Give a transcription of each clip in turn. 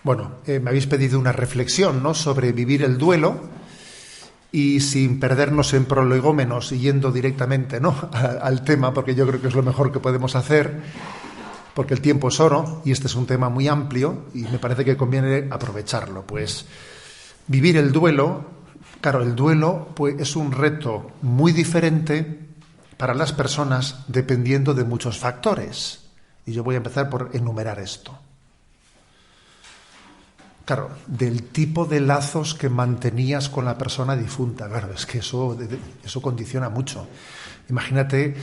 Bueno, me habéis pedido una reflexión, ¿no?, sobre vivir el duelo, y sin perdernos en prolegómenos y yendo directamente, ¿no?, al tema, porque yo creo que es lo mejor que podemos hacer, porque el tiempo es oro y este es un tema muy amplio y me parece que conviene aprovecharlo. Pues vivir el duelo, claro, el duelo pues, es un reto muy diferente para las personas dependiendo de muchos factores. Y yo voy a empezar por enumerar esto. Claro, del tipo de lazos que mantenías con la persona difunta. Claro, es que eso condiciona mucho. Imagínate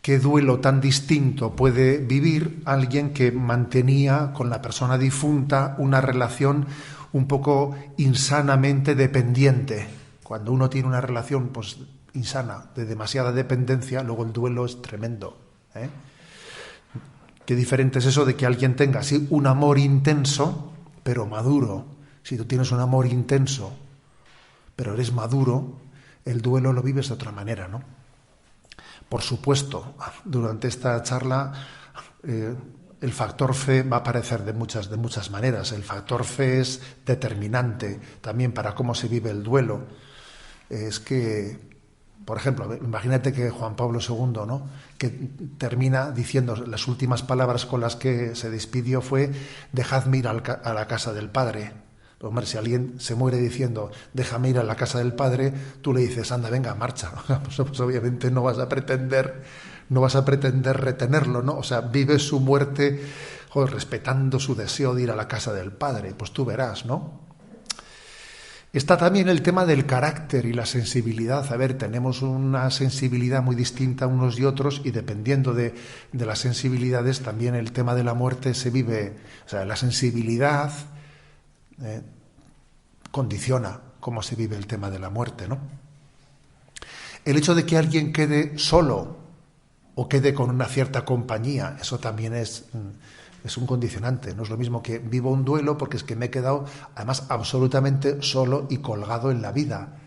qué duelo tan distinto puede vivir alguien que mantenía con la persona difunta una relación un poco insanamente dependiente. Cuando uno tiene una relación pues insana, de demasiada dependencia, luego el duelo es tremendo, ¿eh? Qué diferente es eso de que alguien tenga así un amor intenso, pero maduro. Si tú tienes un amor intenso, pero eres maduro, el duelo lo vives de otra manera, ¿no? Por supuesto, durante esta charla el factor fe va a aparecer de muchas maneras. El factor fe es determinante también para cómo se vive el duelo. Es que, por ejemplo, imagínate que Juan Pablo II, ¿no?, que termina diciendo las últimas palabras con las que se despidió fue: dejadme ir a la casa del Padre. Hombre, si alguien se muere diciendo déjame ir a la casa del Padre, tú le dices anda, venga, marcha. Pues obviamente no vas a pretender retenerlo, ¿no? O sea, vive su muerte respetando su deseo de ir a la casa del Padre. Pues tú verás, ¿no? Está también el tema del carácter y la sensibilidad. A ver, tenemos una sensibilidad muy distinta unos y otros, y dependiendo de las sensibilidades también el tema de la muerte se vive. O sea, la sensibilidad condiciona cómo se vive el tema de la muerte, ¿no? El hecho de que alguien quede solo o quede con una cierta compañía, eso también es un condicionante. No es lo mismo que vivo un duelo porque es que me he quedado además absolutamente solo y colgado en la vida.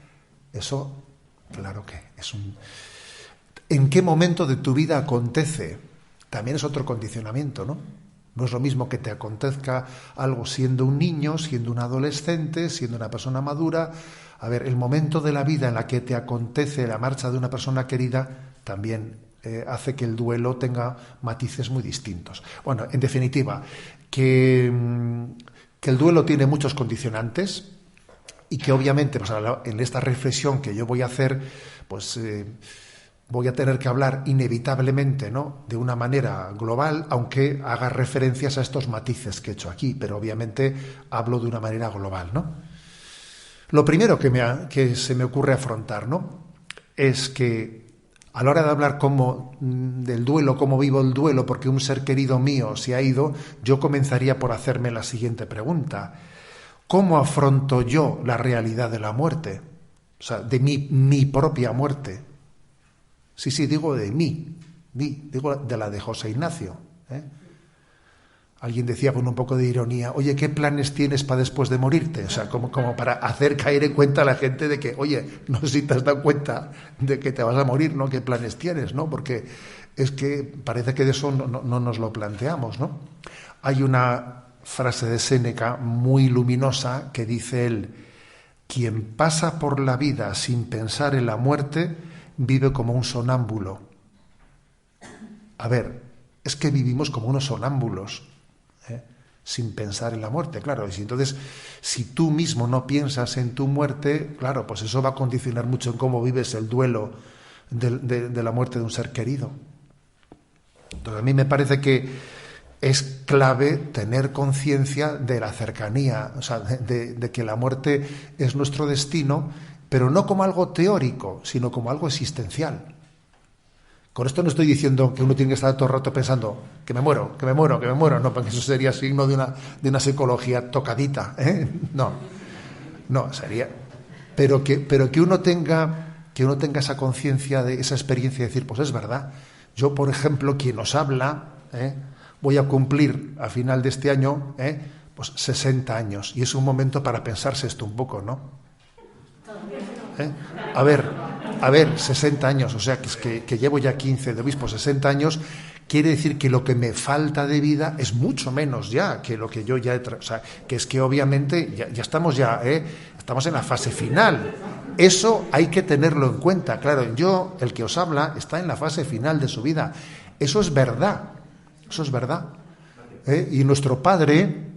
Eso, claro que es un... ¿En qué momento de tu vida acontece? También es otro condicionamiento, ¿no? No es lo mismo que te acontezca algo siendo un niño, siendo un adolescente, siendo una persona madura. A ver, el momento de la vida en la que te acontece la marcha de una persona querida también hace que el duelo tenga matices muy distintos. Bueno, en definitiva, que el duelo tiene muchos condicionantes y que obviamente pues, en esta reflexión que yo voy a hacer, pues voy a tener que hablar inevitablemente, ¿no?, de una manera global, aunque haga referencias a estos matices que he hecho aquí, pero obviamente hablo de una manera global, ¿no? Lo primero que se me ocurre afrontar, ¿no?, es que a la hora de hablar del duelo, cómo vivo el duelo, porque un ser querido mío se ha ido, yo comenzaría por hacerme la siguiente pregunta: ¿cómo afronto yo la realidad de la muerte? O sea, de mi propia muerte. Sí, digo de mí, digo de la de José Ignacio, ¿eh? Alguien decía con un poco de ironía: oye, ¿qué planes tienes para después de morirte? O sea, como para hacer caer en cuenta a la gente de que, oye, no sé si te has dado cuenta de que te vas a morir, ¿no? ¿Qué planes tienes, no? Porque es que parece que de eso no nos lo planteamos, ¿no? Hay una frase de Séneca muy luminosa que dice él: quien pasa por la vida sin pensar en la muerte vive como un sonámbulo. A ver, es que vivimos como unos sonámbulos, sin pensar en la muerte, claro. Y entonces, si tú mismo no piensas en tu muerte, claro, pues eso va a condicionar mucho en cómo vives el duelo de la muerte de un ser querido. Entonces, a mí me parece que es clave tener conciencia de la cercanía, o sea, de que la muerte es nuestro destino, pero no como algo teórico, sino como algo existencial. Con esto no estoy diciendo que uno tiene que estar todo el rato pensando que me muero, no, porque eso sería signo de una psicología tocadita, ¿eh? No, sería... Pero que uno tenga esa conciencia, de esa experiencia de decir, pues es verdad. Yo, por ejemplo, quien os habla, voy a cumplir a final de este año, pues 60 años, y es un momento para pensarse esto un poco, ¿no? A ver, 60 años, o sea, que llevo ya 15 de obispo, 60 años, quiere decir que lo que me falta de vida es mucho menos ya que lo que yo ya o sea, que es que obviamente ya estamos estamos en la fase final. Eso hay que tenerlo en cuenta. Claro, el que os habla, está en la fase final de su vida. Eso es verdad. Eso es verdad. Y nuestro padre,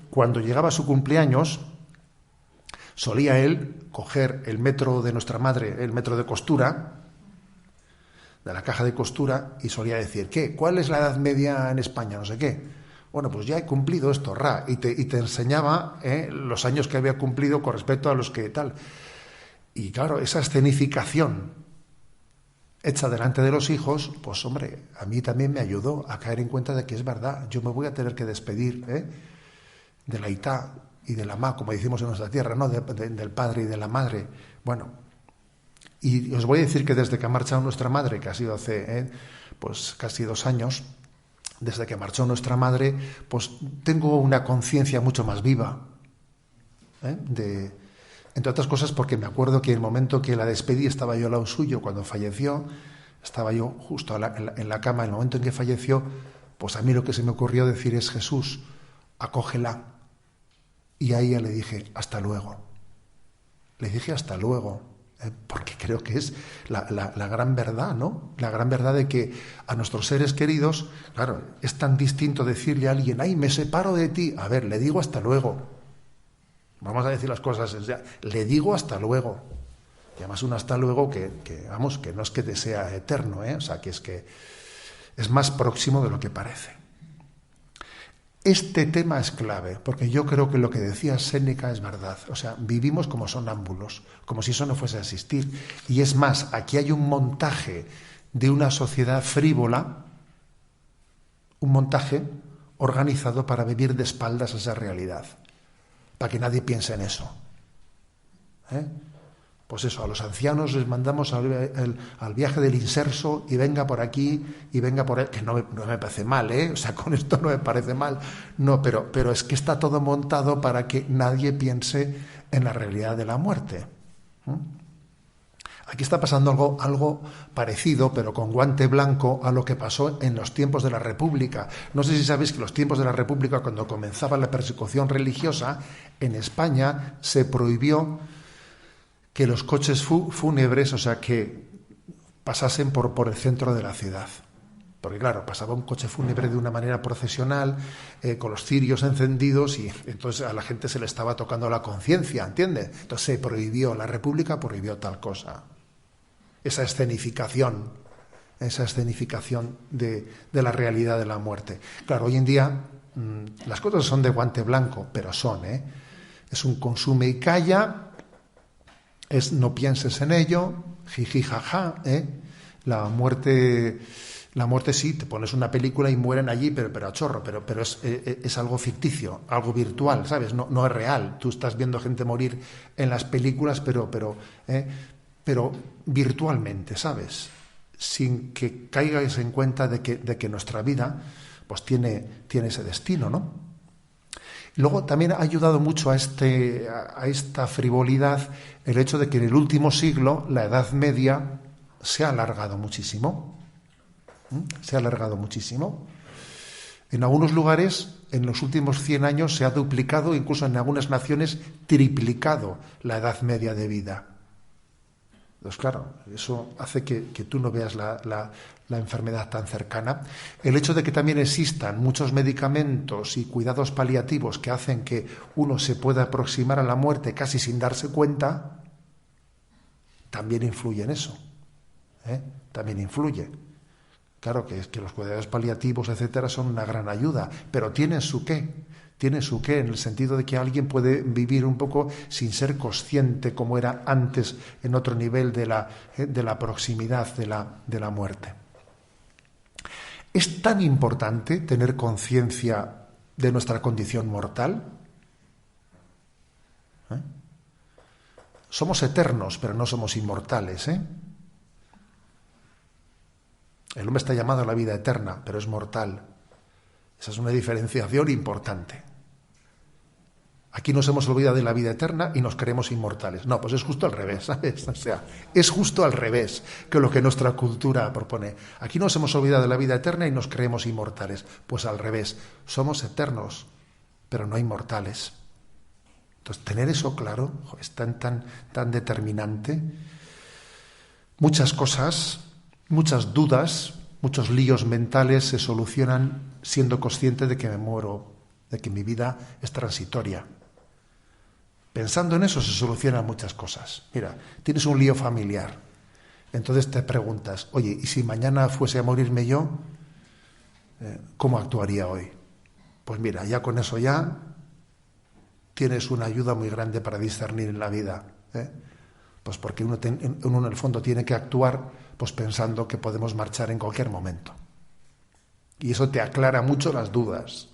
cuando llegaba a su cumpleaños, solía él coger el metro de nuestra madre, el metro de costura, de la caja de costura, y solía decir, ¿cuál es la edad media en España? No sé qué. Bueno, pues ya he cumplido esto, y te enseñaba los años que había cumplido con respecto a los que tal. Y claro, esa escenificación hecha delante de los hijos, pues hombre, a mí también me ayudó a caer en cuenta de que es verdad. Yo me voy a tener que despedir de la itá y de la ma, como decimos en nuestra tierra, ¿no? Del padre y de la madre. Bueno, y os voy a decir que desde que ha marchado nuestra madre, que ha sido hace pues casi 2 años, desde que marchó nuestra madre, pues tengo una conciencia mucho más viva. Entre otras cosas porque me acuerdo que el momento que la despedí estaba yo al lado suyo cuando falleció, estaba yo justo en la cama, el momento en que falleció, pues a mí lo que se me ocurrió decir es: Jesús, acógela. Y a ella le dije: hasta luego. Le dije hasta luego, porque creo que es la gran verdad, ¿no? La gran verdad de que a nuestros seres queridos, claro, es tan distinto decirle a alguien: ay, me separo de ti. A ver, le digo hasta luego. Vamos a decir las cosas, le digo hasta luego. Y además un hasta luego que no es que sea eterno, o sea, que es más próximo de lo que parece. Este tema es clave, porque yo creo que lo que decía Séneca es verdad. O sea, vivimos como sonámbulos, como si eso no fuese a existir. Y es más, aquí hay un montaje de una sociedad frívola, un montaje organizado para vivir de espaldas a esa realidad, para que nadie piense en eso. Pues eso, a los ancianos les mandamos al viaje del inserso, y venga por aquí y venga por ahí, que no me parece mal, o sea, con esto no me parece mal, no, pero es que está todo montado para que nadie piense en la realidad de la muerte. Aquí está pasando algo parecido, pero con guante blanco, a lo que pasó en los tiempos de la República. No sé si sabéis que en los tiempos de la República, cuando comenzaba la persecución religiosa, en España se prohibió que los coches fúnebres, o sea, que pasasen por el centro de la ciudad. Porque claro, pasaba un coche fúnebre de una manera procesional, con los cirios encendidos, y entonces a la gente se le estaba tocando la conciencia, ¿entiende? Entonces se prohibió, la República prohibió tal cosa. Esa escenificación de la realidad de la muerte. Claro, hoy en día las cosas son de guante blanco, pero es un consume y calla, es no pienses en ello, jiji jaja, la muerte sí, te pones una película y mueren allí, pero a chorro, pero es algo ficticio, algo virtual, ¿sabes? No es real. Tú estás viendo gente morir en las películas, pero virtualmente, ¿sabes? Sin que caigáis en cuenta de que nuestra vida pues tiene ese destino, ¿no? Luego también ha ayudado mucho a esta frivolidad el hecho de que en el último siglo la Edad Media se ha alargado muchísimo. Se ha alargado muchísimo. En algunos lugares, en los últimos 100 años, se ha duplicado, incluso en algunas naciones, triplicado la edad media de vida. Entonces, claro, eso hace que tú no veas la enfermedad tan cercana. El hecho de que también existan muchos medicamentos y cuidados paliativos que hacen que uno se pueda aproximar a la muerte casi sin darse cuenta, también influye en eso. También influye. Claro que es que los cuidados paliativos, etcétera, son una gran ayuda, pero tienen su qué. Tiene su qué, en el sentido de que alguien puede vivir un poco sin ser consciente, como era antes, en otro nivel de la proximidad de la muerte. ¿Es tan importante tener conciencia de nuestra condición mortal? Somos eternos, pero no somos inmortales, El hombre está llamado a la vida eterna, pero es mortal. Esa es una diferenciación importante. Aquí nos hemos olvidado de la vida eterna y nos creemos inmortales. No, pues es justo al revés, ¿sabes? O sea, es justo al revés que lo que nuestra cultura propone. Aquí nos hemos olvidado de la vida eterna y nos creemos inmortales. Pues al revés, somos eternos, pero no inmortales. Entonces, tener eso claro es tan determinante. Muchas cosas, muchas dudas, muchos líos mentales se solucionan siendo consciente de que me muero, de que mi vida es transitoria. Pensando en eso se solucionan muchas cosas. Mira, tienes un lío familiar. Entonces te preguntas, oye, ¿y si mañana fuese a morirme yo? ¿Cómo actuaría hoy? Pues mira, ya con eso ya tienes una ayuda muy grande para discernir en la vida. Pues porque uno en el fondo tiene que actuar pues pensando que podemos marchar en cualquier momento. Y eso te aclara mucho las dudas.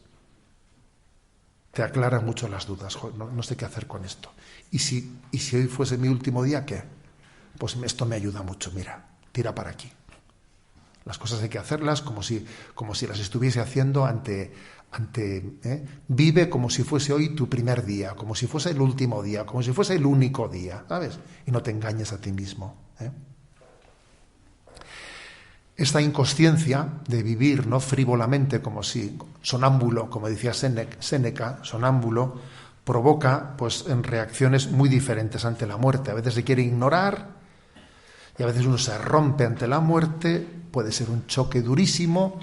Te aclara mucho las dudas. No sé qué hacer con esto. ¿Y si hoy fuese mi último día, qué? Pues esto me ayuda mucho. Mira, tira para aquí. Las cosas hay que hacerlas como si las estuviese haciendo vive como si fuese hoy tu primer día, como si fuese el último día, como si fuese el único día, ¿sabes? Y no te engañes a ti mismo. Esta inconsciencia de vivir no frívolamente, como si sonámbulo, como decía Séneca, sonámbulo, provoca pues en reacciones muy diferentes ante la muerte. A veces se quiere ignorar y a veces uno se rompe ante la muerte, puede ser un choque durísimo,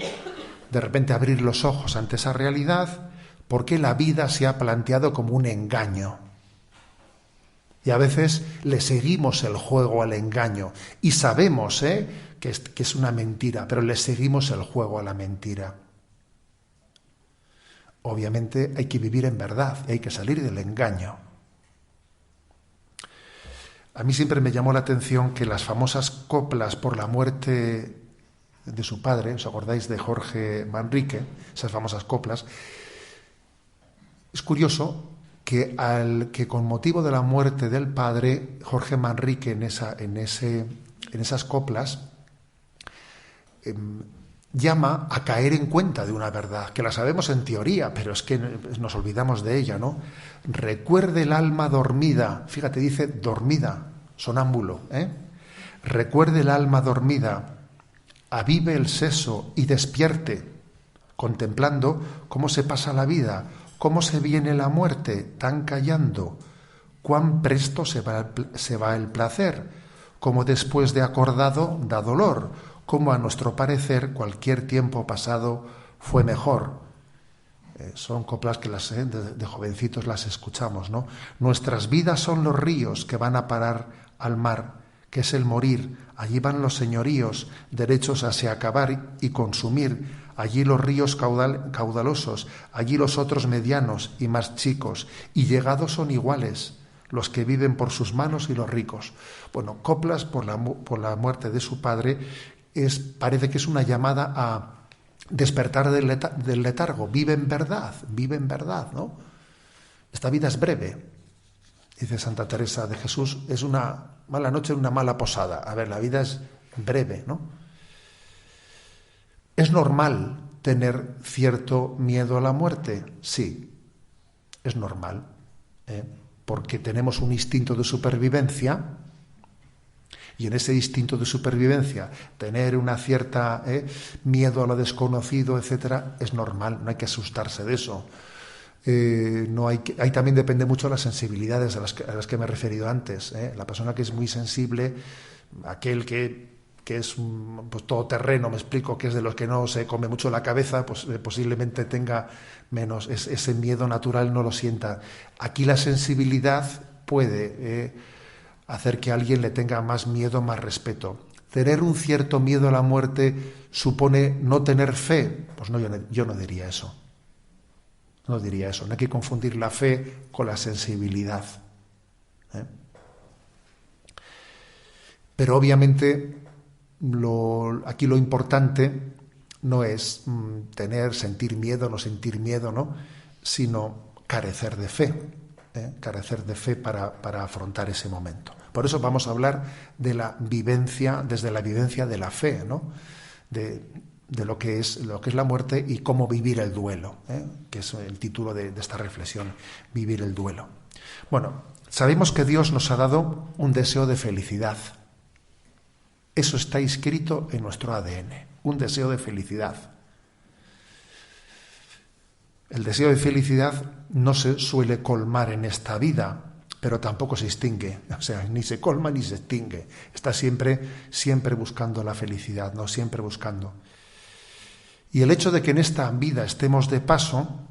de repente abrir los ojos ante esa realidad, porque la vida se ha planteado como un engaño. Y a veces le seguimos el juego al engaño y sabemos que es una mentira, pero le seguimos el juego a la mentira. Obviamente hay que vivir en verdad y hay que salir del engaño. A mí siempre me llamó la atención que las famosas coplas por la muerte de su padre, ¿os acordáis de Jorge Manrique? Esas famosas coplas. Es curioso que con motivo de la muerte del padre, Jorge Manrique en esas coplas llama a caer en cuenta de una verdad, que la sabemos en teoría, pero es que nos olvidamos de ella, ¿no? Recuerde el alma dormida, fíjate, dice dormida, sonámbulo, recuerde el alma dormida, avive el seso y despierte, contemplando cómo se pasa la vida, cómo se viene la muerte, tan callando, cuán presto se va el placer, como después de acordado da dolor, como a nuestro parecer cualquier tiempo pasado fue mejor. Son coplas que de jovencitos las escuchamos, ¿no? Nuestras vidas son los ríos que van a parar al mar, que es el morir. Allí van los señoríos, derechos a se acabar y consumir. Allí los ríos caudalosos, allí los otros medianos y más chicos, y llegados son iguales los que viven por sus manos y los ricos. Bueno, coplas por la muerte de su padre parece que es una llamada a despertar del letargo. Vive en verdad, ¿no? Esta vida es breve. Dice Santa Teresa de Jesús, es una mala noche, una mala posada. A ver, la vida es breve, ¿no? ¿Es normal tener cierto miedo a la muerte? Sí, es normal, porque tenemos un instinto de supervivencia y en ese instinto de supervivencia tener una cierta miedo a lo desconocido, etcétera, es normal, no hay que asustarse de eso. Ahí también depende mucho de las sensibilidades a las que me he referido antes. La persona que es muy sensible, aquel que es pues todoterreno, me explico, que es de los que no se come mucho la cabeza, pues posiblemente tenga menos, ese miedo natural no lo sienta. Aquí la sensibilidad puede hacer que alguien le tenga más miedo, más respeto. Tener un cierto miedo a la muerte supone no tener fe. Pues no, yo no diría eso. No diría eso. No hay que confundir la fe con la sensibilidad. Pero obviamente aquí lo importante no es sentir miedo, no sentir miedo, ¿no? Sino carecer de fe. Carecer de fe para afrontar ese momento. Por eso vamos a hablar de la vivencia, desde la vivencia de la fe, ¿no? de lo que es la muerte y cómo vivir el duelo, que es el título de esta reflexión, vivir el duelo. Bueno, sabemos que Dios nos ha dado un deseo de felicidad. Eso está inscrito en nuestro ADN, un deseo de felicidad. El deseo de felicidad no se suele colmar en esta vida, pero tampoco se extingue, o sea, ni se colma ni se extingue. Está siempre buscando la felicidad, ¿no? Siempre buscando. Y el hecho de que en esta vida estemos de paso,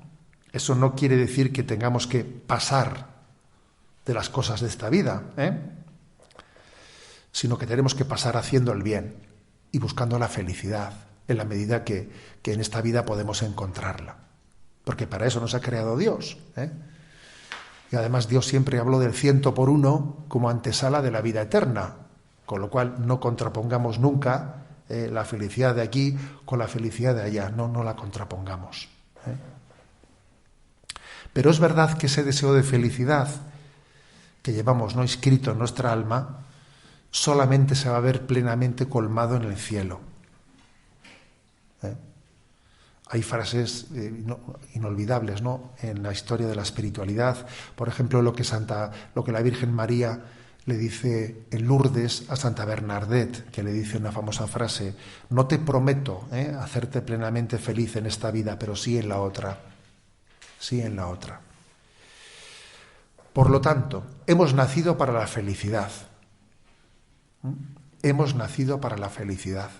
eso no quiere decir que tengamos que pasar de las cosas de esta vida, sino que tenemos que pasar haciendo el bien y buscando la felicidad, en la medida que en esta vida podemos encontrarla. Porque para eso nos ha creado Dios, Y además Dios siempre habló del 100 por 1 como antesala de la vida eterna, con lo cual no contrapongamos nunca la felicidad de aquí con la felicidad de allá, no la contrapongamos. Pero es verdad que ese deseo de felicidad que llevamos no inscrito en nuestra alma solamente se va a ver plenamente colmado en el cielo. Hay frases inolvidables, ¿no?, en la historia de la espiritualidad. Por ejemplo, lo que la Virgen María le dice en Lourdes a Santa Bernadette, que le dice una famosa frase: no te prometo hacerte plenamente feliz en esta vida, pero sí en la otra. Sí en la otra. Por lo tanto, hemos nacido para la felicidad. Hemos nacido para la felicidad.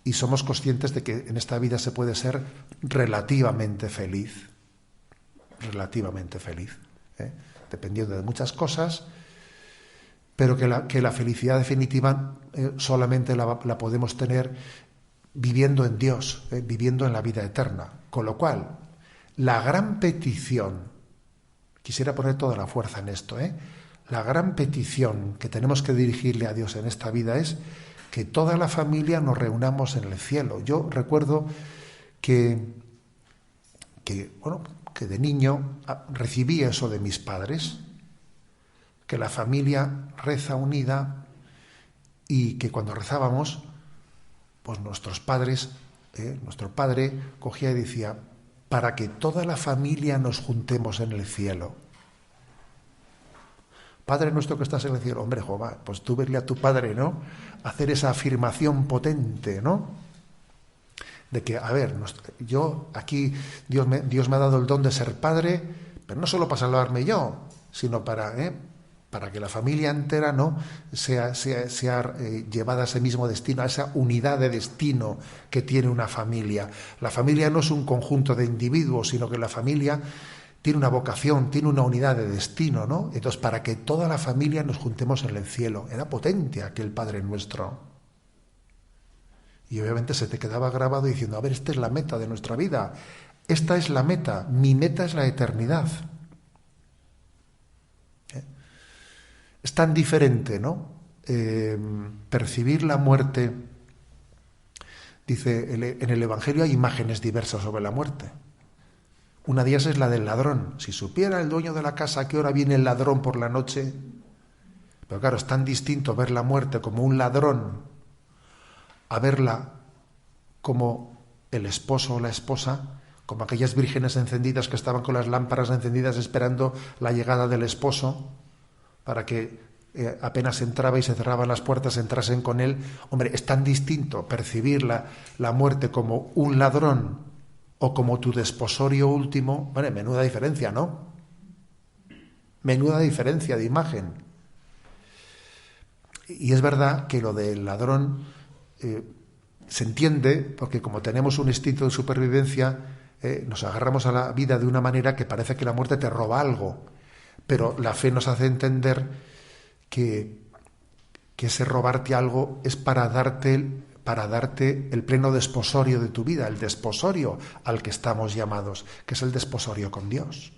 Y somos conscientes de que en esta vida se puede ser relativamente feliz. Relativamente feliz. Dependiendo de muchas cosas, pero que la felicidad definitiva solamente la podemos tener viviendo en Dios, viviendo en la vida eterna. Con lo cual, la gran petición, quisiera poner toda la fuerza en esto, la gran petición que tenemos que dirigirle a Dios en esta vida es que toda la familia nos reunamos en el cielo. Yo recuerdo que de niño recibí eso de mis padres, que la familia reza unida y que cuando rezábamos, pues nuestro padre cogía y decía: para que toda la familia nos juntemos en el cielo. Padre nuestro que estás en el cielo. Hombre, Jehová, pues tú verle a tu padre, ¿no?, hacer esa afirmación potente, ¿no?, de que, a ver, yo aquí, Dios me ha dado el don de ser padre, pero no solo para salvarme yo, sino para que la familia entera, ¿no?, sea llevada a ese mismo destino, a esa unidad de destino que tiene una familia. La familia no es un conjunto de individuos, sino que la familia tiene una vocación, tiene una unidad de destino, ¿no? Entonces, para que toda la familia nos juntemos en el cielo. Era potente aquel Padre Nuestro. Y obviamente se te quedaba grabado diciendo: a ver, esta es la meta de nuestra vida. Esta es la meta. Mi meta es la eternidad. Es tan diferente, ¿no?, percibir la muerte. Dice, en el Evangelio hay imágenes diversas sobre la muerte. Una de ellas es la del ladrón. Si supiera el dueño de la casa a qué hora viene el ladrón por la noche. Pero claro, es tan distinto ver la muerte como un ladrón a verla como el esposo o la esposa, como aquellas vírgenes encendidas que estaban con las lámparas encendidas esperando la llegada del esposo para que apenas entraba y se cerraban las puertas entrasen con él. Hombre, es tan distinto percibir la muerte como un ladrón o como tu desposorio último. Vale, menuda diferencia, ¿no? Menuda diferencia de imagen. Y es verdad que lo del ladrón se entiende porque como tenemos un instinto de supervivencia, nos agarramos a la vida de una manera que parece que la muerte te roba algo. Pero la fe nos hace entender que ese robarte algo es para darte el pleno desposorio de tu vida, el desposorio al que estamos llamados, que es el desposorio con Dios.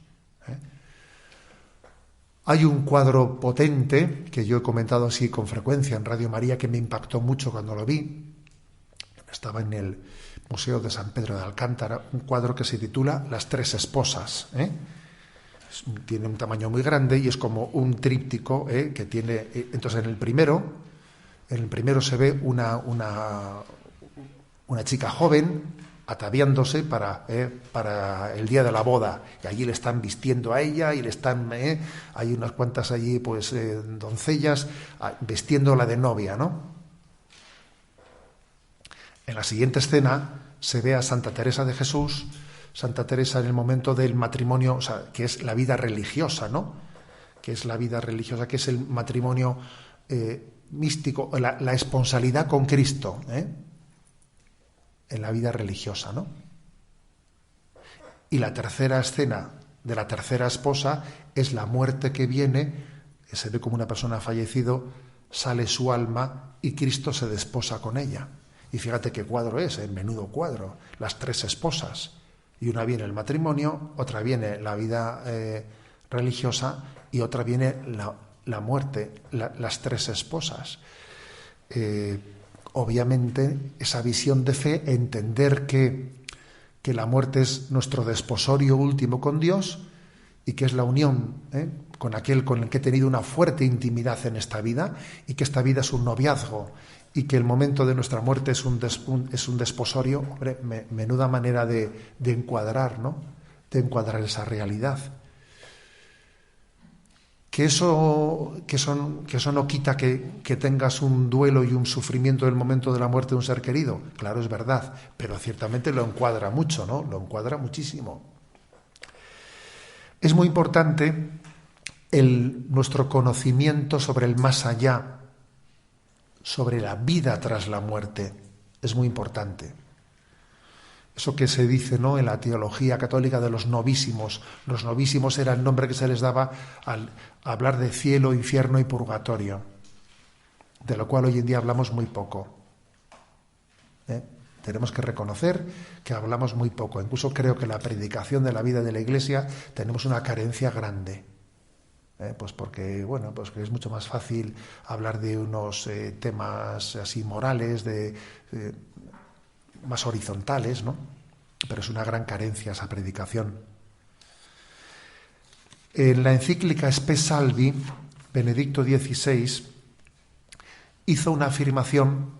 Hay un cuadro potente que yo he comentado así con frecuencia en Radio María que me impactó mucho cuando lo vi. Estaba en el Museo de San Pedro de Alcántara, un cuadro que se titula Las tres esposas. Tiene un tamaño muy grande y es como un tríptico que tiene. Entonces en el primero se ve una chica joven ataviándose para el día de la boda, y allí le están vistiendo a ella y le están hay unas cuantas allí pues doncellas vestiéndola de novia, ¿no? En la siguiente escena se ve a Santa Teresa de Jesús, Santa Teresa en el momento del matrimonio, o sea, que es la vida religiosa, ¿no? Que es la vida religiosa, que es el matrimonio místico, la esponsalidad con Cristo, en la vida religiosa, ¿no? Y la tercera escena de la tercera esposa es la muerte que viene, que se ve como una persona ha fallecido, sale su alma y Cristo se desposa con ella. Y fíjate qué cuadro es, el menudo cuadro, las tres esposas. Y una viene el matrimonio, otra viene la vida religiosa y otra viene la muerte, las tres esposas. Obviamente, esa visión de fe, entender que la muerte es nuestro desposorio último con Dios y que es la unión con aquel con el que he tenido una fuerte intimidad en esta vida, y que esta vida es un noviazgo y que el momento de nuestra muerte es un desposorio. Hombre, menuda manera de encuadrar, ¿no? De encuadrar esa realidad. Que eso no quita que tengas un duelo y un sufrimiento en el momento de la muerte de un ser querido. Claro, es verdad, pero ciertamente lo encuadra mucho, ¿no? Lo encuadra muchísimo. Es muy importante nuestro conocimiento sobre el más allá, sobre la vida tras la muerte. Es muy importante. Eso que se dice, ¿no?, en la teología católica de los novísimos. Los novísimos era el nombre que se les daba al hablar de cielo, infierno y purgatorio, de lo cual hoy en día hablamos muy poco. Tenemos que reconocer que hablamos muy poco. Incluso creo que en la predicación de la vida de la Iglesia tenemos una carencia grande. Pues porque, bueno, pues que es mucho más fácil hablar de unos temas así morales, más horizontales, ¿no? Pero es una gran carencia esa predicación. En la encíclica Spe Salvi, Benedicto XVI hizo una afirmación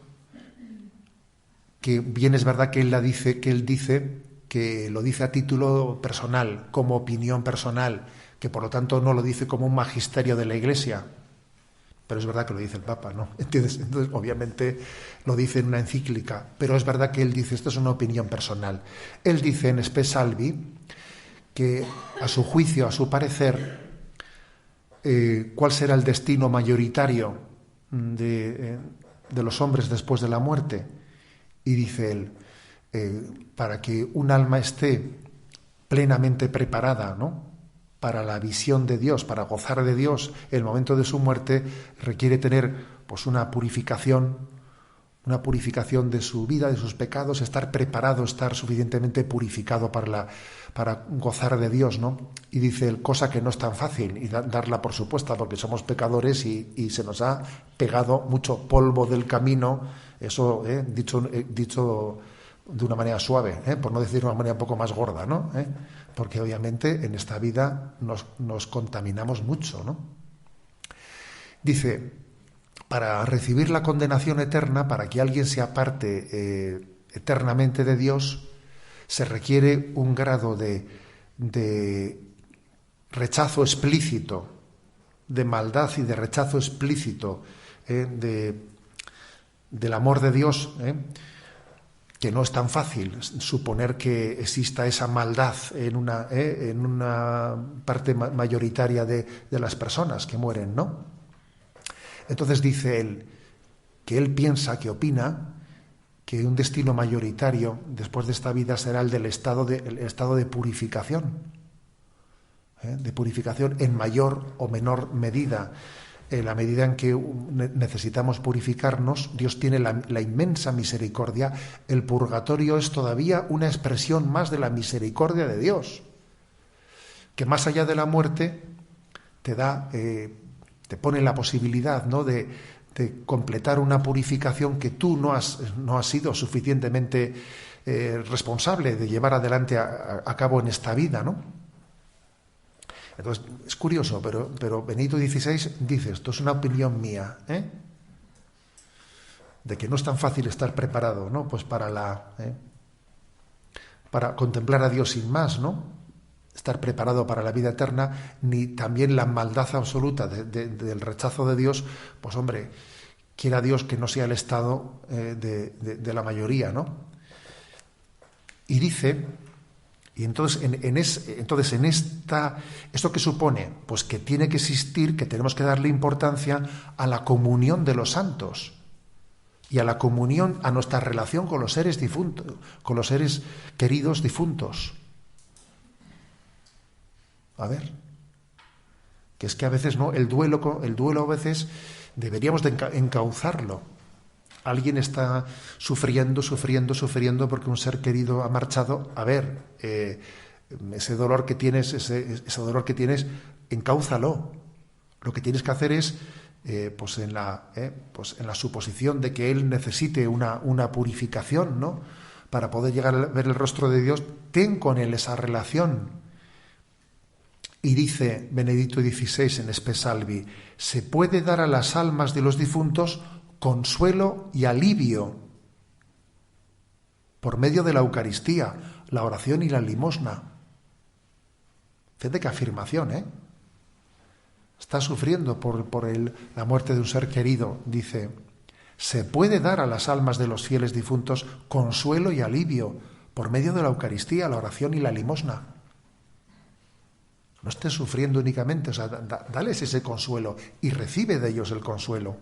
que bien es verdad que él dice que lo dice a título personal, como opinión personal, que por lo tanto no lo dice como un magisterio de la Iglesia. Pero es verdad que lo dice el Papa, ¿no? Entonces, obviamente lo dice en una encíclica, pero es verdad que él dice, esto es una opinión personal. Él dice en Spe Salvi que, a su juicio, a su parecer, cuál será el destino mayoritario de los hombres después de la muerte. Y dice él, para que un alma esté plenamente preparada, ¿no?, para la visión de Dios, para gozar de Dios en el momento de su muerte, requiere tener pues una purificación de su vida, de sus pecados, estar preparado, estar suficientemente purificado para gozar de Dios, ¿no? Y dice él, cosa que no es tan fácil, y darla por supuesta, porque somos pecadores y se nos ha pegado mucho polvo del camino, eso dicho de una manera suave, por no decir de una manera un poco más gorda, ¿no? Porque obviamente en esta vida nos contaminamos mucho, ¿no? Dice, para recibir la condenación eterna, para que alguien se aparte eternamente de Dios, se requiere un grado de rechazo explícito, de maldad y de rechazo explícito del amor de Dios, que no es tan fácil suponer que exista esa maldad en una parte mayoritaria de las personas que mueren, ¿no? Entonces dice él que él piensa, que opina, que un destino mayoritario después de esta vida será el del estado de purificación, de purificación en mayor o menor medida. En la medida en que necesitamos purificarnos, Dios tiene la inmensa misericordia. El purgatorio es todavía una expresión más de la misericordia de Dios, que más allá de la muerte te pone la posibilidad, ¿no?, de completar una purificación que tú no has sido suficientemente responsable de llevar adelante a cabo en esta vida, ¿no? Entonces, es curioso, pero Benedicto XVI dice, esto es una opinión mía, de que no es tan fácil estar preparado, ¿no? Pues para contemplar a Dios sin más, ¿no? Estar preparado para la vida eterna, ni también la maldad absoluta del rechazo de Dios, pues hombre, quiera Dios que no sea el estado de la mayoría, ¿no? Y dice, y entonces ¿esto qué supone? Pues que tiene que existir, que tenemos que darle importancia a la comunión de los santos y a la comunión, a nuestra relación con los seres difuntos, con los seres queridos difuntos. A ver, que es que a veces no, el duelo a veces deberíamos de encauzarlo. Alguien está sufriendo porque un ser querido ha marchado. A ver, ese dolor que tienes, encáuzalo. Lo que tienes que hacer es, pues en la suposición de que él necesite una purificación, ¿no? Para poder llegar a ver el rostro de Dios, ten con él esa relación. Y dice Benedicto XVI en Spe Salvi, se puede dar a las almas de los difuntos consuelo y alivio por medio de la Eucaristía, la oración y la limosna. Fíjate qué afirmación, ¿eh? Está sufriendo por la muerte de un ser querido. Dice, se puede dar a las almas de los fieles difuntos consuelo y alivio por medio de la Eucaristía, la oración y la limosna. No estés sufriendo únicamente, o sea, dales ese consuelo y recibe de ellos el consuelo.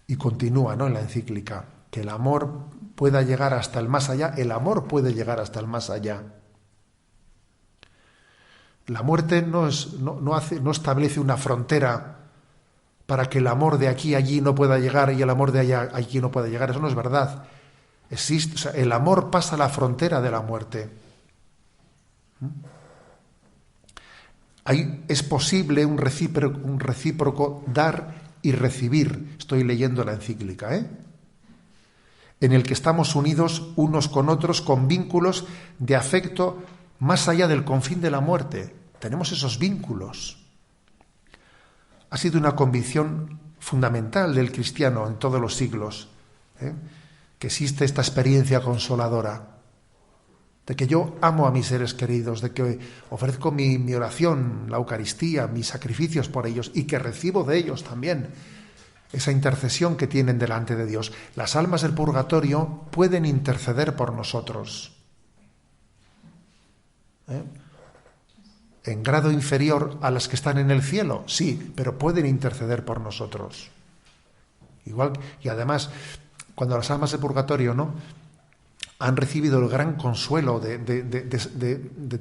Y continúa, ¿no?, en la encíclica, que el amor pueda llegar hasta el más allá. El amor puede llegar hasta el más allá. La muerte no establece una frontera para que el amor de aquí a allí no pueda llegar y el amor de allá allí no pueda llegar. Eso no es verdad. Existe, o sea, el amor pasa la frontera de la muerte. Es posible un recíproco dar y recibir. Estoy leyendo la encíclica, en el que estamos unidos unos con otros con vínculos de afecto más allá del confín de la muerte. Tenemos esos vínculos. Ha sido una convicción fundamental del cristiano en todos los siglos, que existe esta experiencia consoladora, de que yo amo a mis seres queridos, de que ofrezco mi oración, la Eucaristía, mis sacrificios por ellos y que recibo de ellos también esa intercesión que tienen delante de Dios. Las almas del purgatorio pueden interceder por nosotros. ¿En grado inferior a las que están en el cielo? Sí, pero pueden interceder por nosotros. Igual, y además, cuando las almas del purgatorio, ¿no?, han recibido el gran consuelo de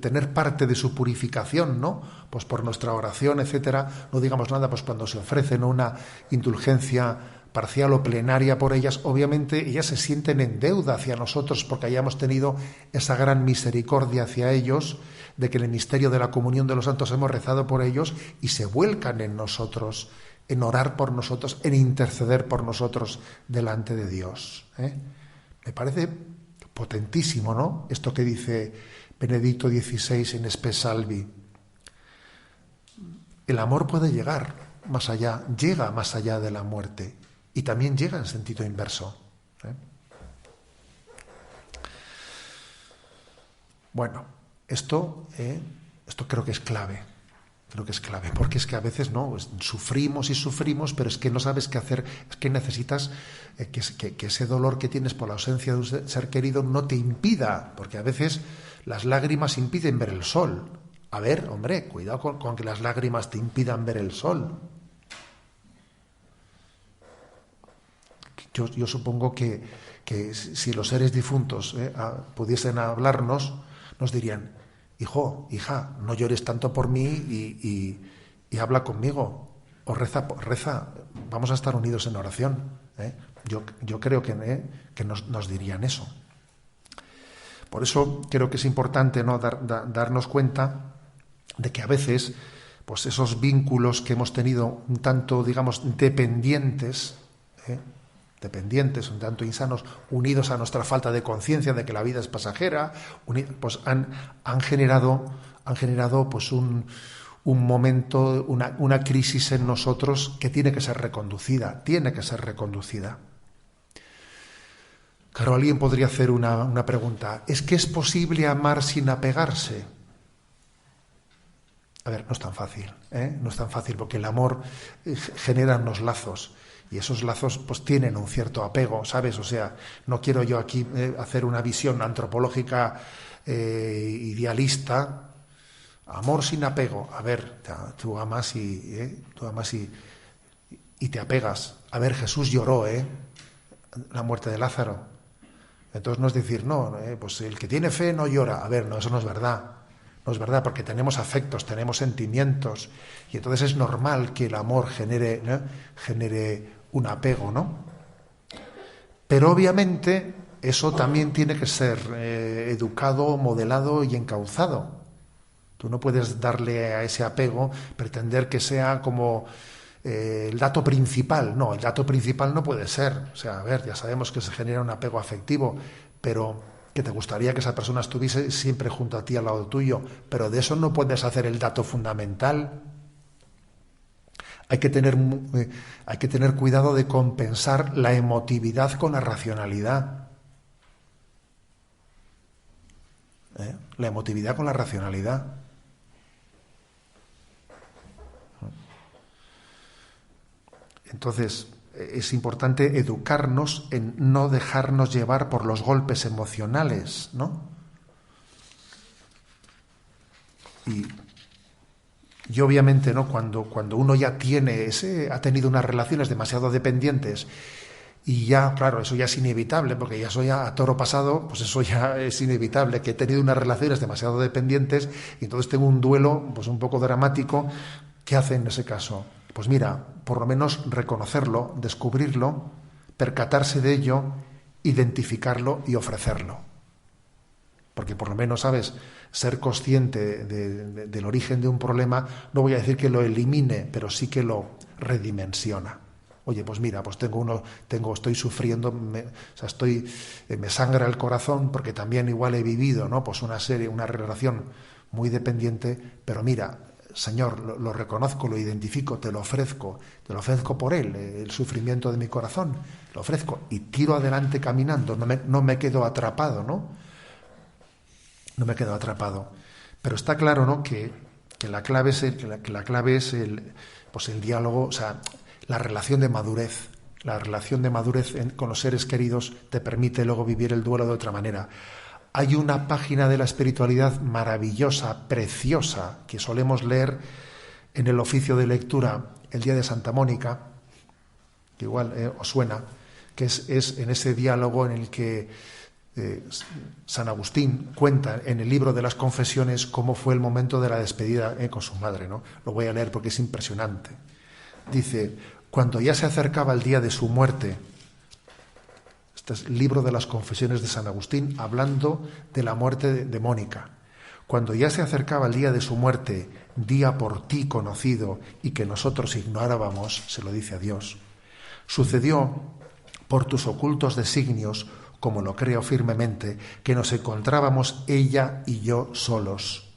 tener parte de su purificación, ¿no?, pues por nuestra oración, etcétera, no digamos nada, pues cuando se ofrecen una indulgencia parcial o plenaria por ellas, obviamente ellas se sienten en deuda hacia nosotros porque hayamos tenido esa gran misericordia hacia ellos, de que en el misterio de la comunión de los santos hemos rezado por ellos y se vuelcan en nosotros, en orar por nosotros, en interceder por nosotros delante de Dios. Me parece potentísimo, ¿no?, esto que dice Benedicto XVI en Spe Salvi. El amor puede llegar más allá, llega más allá de la muerte y también llega en sentido inverso. Bueno, esto creo que es clave. Creo que es clave, porque es que a veces no sufrimos, pero es que no sabes qué hacer. Es que necesitas que ese dolor que tienes por la ausencia de un ser querido no te impida, porque a veces las lágrimas impiden ver el sol. A ver, hombre, cuidado con que las lágrimas te impidan ver el sol. Yo supongo que si los seres difuntos pudiesen hablarnos, nos dirían: hijo, hija, no llores tanto por mí y habla conmigo, o reza, vamos a estar unidos en oración. Yo creo que nos dirían eso. Por eso creo que es importante, ¿no?, darnos cuenta de que a veces, pues esos vínculos que hemos tenido un tanto, digamos, dependientes, un tanto insanos, unidos a nuestra falta de conciencia de que la vida es pasajera, pues han generado pues un momento, una crisis en nosotros que tiene que ser reconducida. Claro, alguien podría hacer una pregunta. ¿Es que es posible amar sin apegarse? A ver, no es tan fácil, ¿eh? No es tan fácil, porque el amor genera unos lazos, y esos lazos pues tienen un cierto apego, ¿sabes? O sea, no quiero yo aquí hacer una visión antropológica idealista. Amor sin apego. A ver, tú amas y te apegas. A ver, Jesús lloró, la muerte de Lázaro. Entonces no es decir, no, pues el que tiene fe no llora. A ver, no, eso no es verdad. No es verdad, porque tenemos afectos, tenemos sentimientos, y entonces es normal que el amor genere, ¿no?, genere un apego, ¿no? Pero obviamente eso también tiene que ser educado, modelado y encauzado. Tú no puedes darle a ese apego, pretender que sea como el dato principal. No, el dato principal no puede ser. O sea, a ver, ya sabemos que se genera un apego afectivo, pero que te gustaría que esa persona estuviese siempre junto a ti, al lado tuyo, pero de eso no puedes hacer el dato fundamental. Hay que tener cuidado de compensar la emotividad con la racionalidad. La emotividad con la racionalidad. Entonces, es importante educarnos en no dejarnos llevar por los golpes emocionales, ¿no? Y obviamente, ¿no?, cuando uno ya ha tenido unas relaciones demasiado dependientes, y ya, claro, eso ya es inevitable, porque ya soy a toro pasado, pues eso ya es inevitable, que he tenido unas relaciones demasiado dependientes, y entonces tengo un duelo pues un poco dramático. ¿Qué hace en ese caso? Pues mira, por lo menos reconocerlo, descubrirlo, percatarse de ello, identificarlo y ofrecerlo. Porque por lo menos, ¿sabes?, ser consciente del origen de un problema, no voy a decir que lo elimine, pero sí que lo redimensiona. Oye, pues mira, pues estoy sufriendo, me sangra el corazón, porque también igual he vivido, ¿no?, pues una relación muy dependiente, pero mira, Señor, lo reconozco, lo identifico, te lo ofrezco por él, el sufrimiento de mi corazón, lo ofrezco y tiro adelante caminando, no me quedo atrapado, ¿no? No me quedo atrapado. Pero está claro, ¿no?, que la clave es el diálogo, o sea, la relación de madurez. La relación de madurez con los seres queridos te permite luego vivir el duelo de otra manera. Hay una página de la espiritualidad maravillosa, preciosa, que solemos leer en el oficio de lectura el día de Santa Mónica, que igual os suena, que es en ese diálogo en el que San Agustín cuenta en el libro de las Confesiones cómo fue el momento de la despedida con su madre, ¿no? Lo voy a leer porque es impresionante. Dice, cuando ya se acercaba el día de su muerte, este es el libro de las Confesiones de San Agustín, hablando de la muerte de Mónica. Cuando ya se acercaba el día de su muerte, día por ti conocido y que nosotros ignorábamos, se lo dice a Dios, sucedió por tus ocultos designios, como lo creo firmemente, que nos encontrábamos ella y yo solos,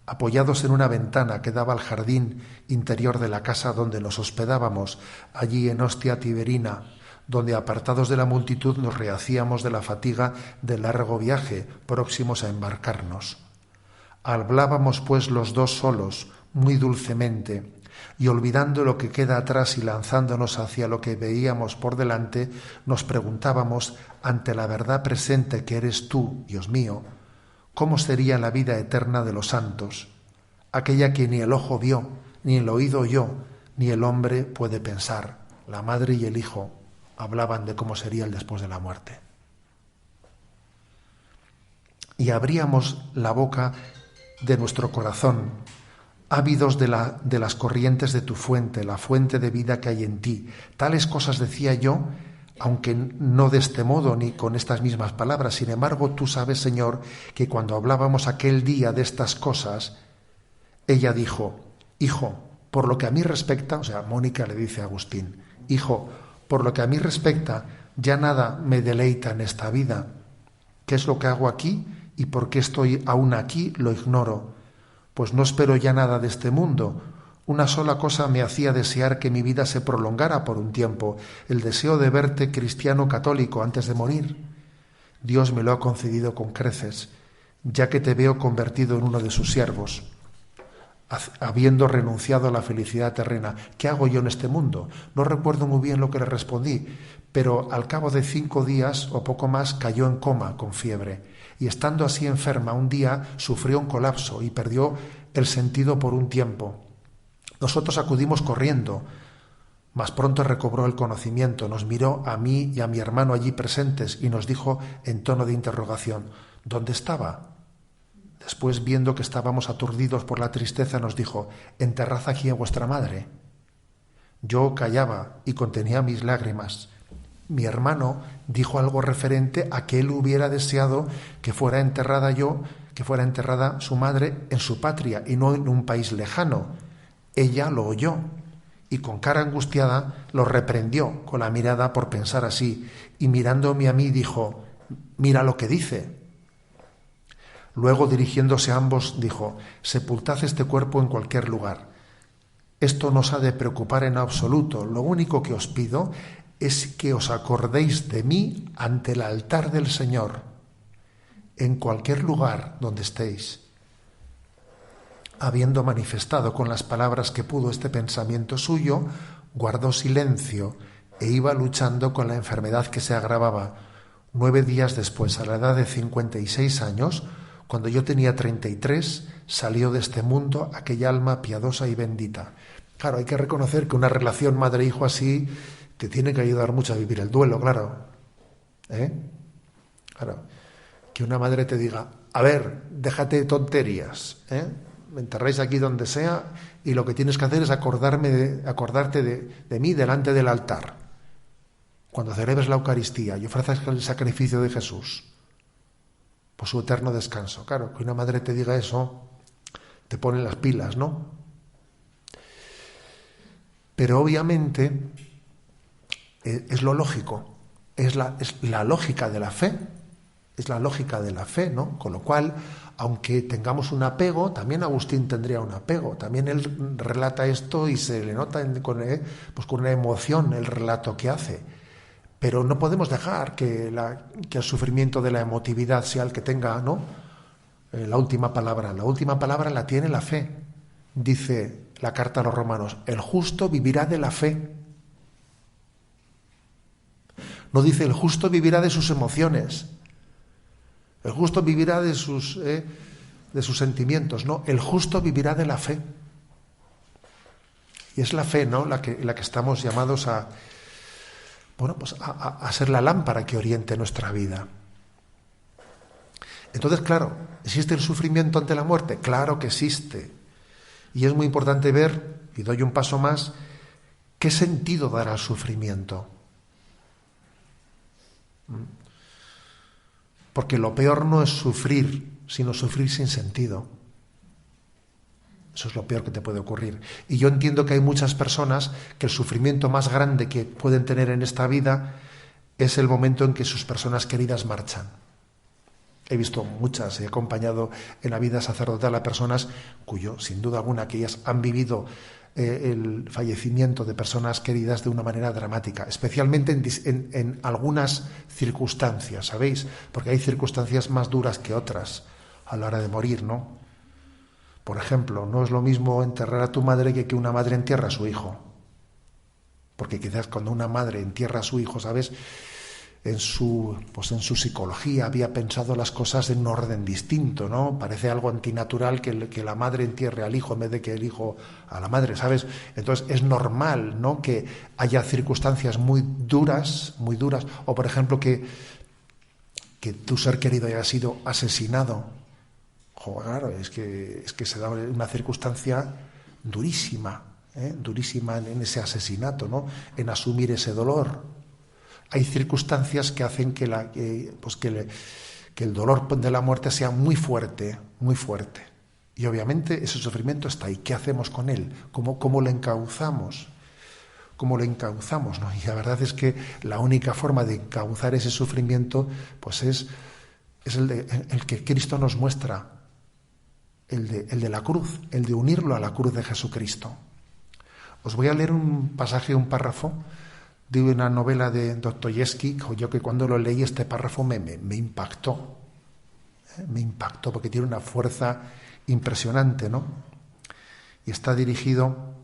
apoyados en una ventana que daba al jardín interior de la casa donde nos hospedábamos, allí en Ostia Tiberina, donde apartados de la multitud nos rehacíamos de la fatiga del largo viaje, próximos a embarcarnos. Hablábamos pues los dos solos, muy dulcemente, y olvidando lo que queda atrás y lanzándonos hacia lo que veíamos por delante, nos preguntábamos, ante la verdad presente que eres tú, Dios mío, ¿cómo sería la vida eterna de los santos? Aquella que ni el ojo vio, ni el oído oyó, ni el hombre puede pensar. La madre y el hijo hablaban de cómo sería el después de la muerte. Y abríamos la boca de nuestro corazón, ávidos de las corrientes de tu fuente, la fuente de vida que hay en ti. Tales cosas decía yo, aunque no de este modo ni con estas mismas palabras. Sin embargo, tú sabes, Señor, que cuando hablábamos aquel día de estas cosas, ella dijo, hijo, por lo que a mí respecta, o sea, Mónica le dice a Agustín, hijo, por lo que a mí respecta, ya nada me deleita en esta vida. ¿Qué es lo que hago aquí? ¿Y por qué estoy aún aquí? Lo ignoro. Pues no espero ya nada de este mundo. Una sola cosa me hacía desear que mi vida se prolongara por un tiempo, el deseo de verte cristiano católico antes de morir. Dios me lo ha concedido con creces, ya que te veo convertido en uno de sus siervos, habiendo renunciado a la felicidad terrena. ¿Qué hago yo en este mundo? No recuerdo muy bien lo que le respondí, pero al cabo de 5 días o poco más cayó en coma con fiebre, y estando así enferma un día sufrió un colapso y perdió el sentido por un tiempo. Nosotros acudimos corriendo, mas pronto recobró el conocimiento, nos miró a mí y a mi hermano allí presentes y nos dijo en tono de interrogación: ¿dónde estaba? Después, viendo que estábamos aturdidos por la tristeza, nos dijo: enterrad aquí a vuestra madre. Yo callaba y contenía mis lágrimas. Mi hermano dijo algo referente a que él hubiera deseado que fuera enterrada su madre en su patria y no en un país lejano. Ella lo oyó y con cara angustiada lo reprendió con la mirada por pensar así, y mirándome a mí dijo: mira lo que dice. Luego, dirigiéndose a ambos, dijo: sepultad este cuerpo en cualquier lugar. Esto no os ha de preocupar en absoluto. Lo único que os pido es que os acordéis de mí ante el altar del Señor, en cualquier lugar donde estéis. Habiendo manifestado con las palabras que pudo este pensamiento suyo, guardó silencio e iba luchando con la enfermedad que se agravaba. 9 días después, a la edad de 56 años, cuando yo tenía 33, salió de este mundo aquella alma piadosa y bendita. Claro, hay que reconocer que una relación madre-hijo así te tiene que ayudar mucho a vivir el duelo, claro. Claro. Que una madre te diga: a ver, déjate de tonterías, me enterráis aquí donde sea y lo que tienes que hacer es acordarte de mí delante del altar, cuando celebres la Eucaristía y ofrezcas el sacrificio de Jesús por su eterno descanso. Claro, que una madre te diga eso te pone las pilas, ¿no? Pero obviamente es lo lógico, es la lógica de la fe. Es la lógica de la fe, ¿no? Con lo cual, aunque tengamos un apego, también Agustín tendría un apego. También él relata esto y se le nota con una emoción el relato que hace. Pero no podemos dejar que el sufrimiento de la emotividad sea el que tenga, ¿no? La última palabra. La última palabra la tiene la fe. Dice la carta a los Romanos: el justo vivirá de la fe. No dice el justo vivirá de sus emociones. El justo vivirá de sus sentimientos, ¿no? El justo vivirá de la fe. Y es la fe, ¿no?, la que estamos llamados a ser la lámpara que oriente nuestra vida. Entonces, claro, ¿existe el sufrimiento ante la muerte? Claro que existe. Y es muy importante ver, y doy un paso más, ¿qué sentido dará el sufrimiento? Porque lo peor no es sufrir, sino sufrir sin sentido. Eso es lo peor que te puede ocurrir. Y yo entiendo que hay muchas personas que el sufrimiento más grande que pueden tener en esta vida es el momento en que sus personas queridas marchan. He visto muchas, he acompañado en la vida sacerdotal a personas cuyo, sin duda alguna, que ellas han vivido el fallecimiento de personas queridas de una manera dramática, especialmente en algunas circunstancias, ¿sabéis? Porque hay circunstancias más duras que otras a la hora de morir, ¿no? Por ejemplo, no es lo mismo enterrar a tu madre que una madre entierra a su hijo. Porque quizás cuando una madre entierra a su hijo, ¿sabes?, en su psicología había pensado las cosas en un orden distinto, ¿no? Parece algo antinatural que la madre entierre al hijo en vez de que el hijo a la madre, ¿sabes? Entonces es normal, ¿no?, que haya circunstancias muy duras, o por ejemplo que tu ser querido haya sido asesinado. Claro, es que se da una circunstancia durísima, durísima en ese asesinato, ¿no?, en asumir ese dolor. Hay circunstancias que hacen que el dolor de la muerte sea muy fuerte, muy fuerte. Y obviamente ese sufrimiento está ahí. ¿Qué hacemos con él? ¿Cómo lo encauzamos? ¿Cómo lo encauzamos, ¿no? Y la verdad es que la única forma de encauzar ese sufrimiento pues es el que Cristo nos muestra, el de la cruz, el de unirlo a la cruz de Jesucristo. Os voy a leer un pasaje, un párrafo de una novela de Dostoyevsky, yo que cuando lo leí este párrafo me impactó. Me impactó porque tiene una fuerza impresionante, ¿no? Y está dirigido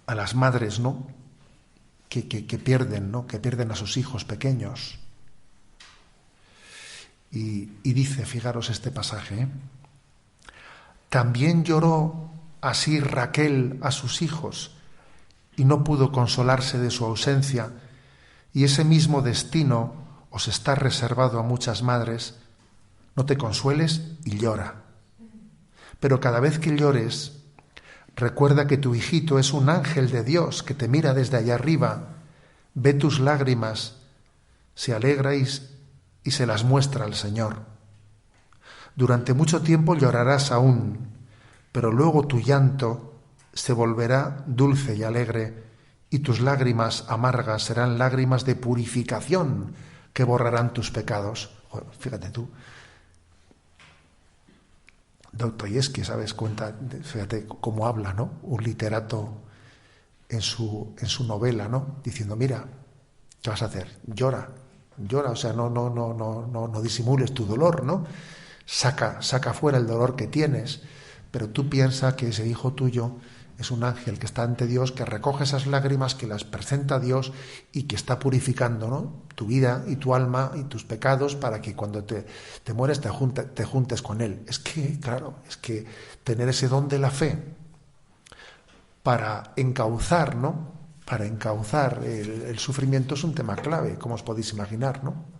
a las madres, ¿no? Que pierden, ¿no? Que pierden a sus hijos pequeños. Y dice, fijaros este pasaje, ¿eh? También lloró así Raquel a sus hijos y no pudo consolarse de su ausencia, y ese mismo destino os está reservado a muchas madres. No te consueles y llora. Pero cada vez que llores, recuerda que tu hijito es un ángel de Dios que te mira desde allá arriba, ve tus lágrimas, se alegra y se las muestra al Señor. Durante mucho tiempo llorarás aún, pero luego tu llanto se volverá dulce y alegre, y tus lágrimas amargas serán lágrimas de purificación que borrarán tus pecados. Bueno, fíjate tú. Dostoyevsky, ¿sabes? Cuenta, fíjate cómo habla, ¿no? Un literato en su novela, ¿no? Diciendo, mira, ¿qué vas a hacer? Llora, o sea, no disimules tu dolor, ¿no? Saca fuera el dolor que tienes, pero tú piensas que ese hijo tuyo es un ángel que está ante Dios, que recoge esas lágrimas, que las presenta a Dios y que está purificando, ¿no? Tu vida y tu alma y tus pecados para que cuando te mueres te juntes con Él. Es que, claro, tener ese don de la fe para encauzar, ¿no? Para encauzar el sufrimiento es un tema clave, como os podéis imaginar, ¿no?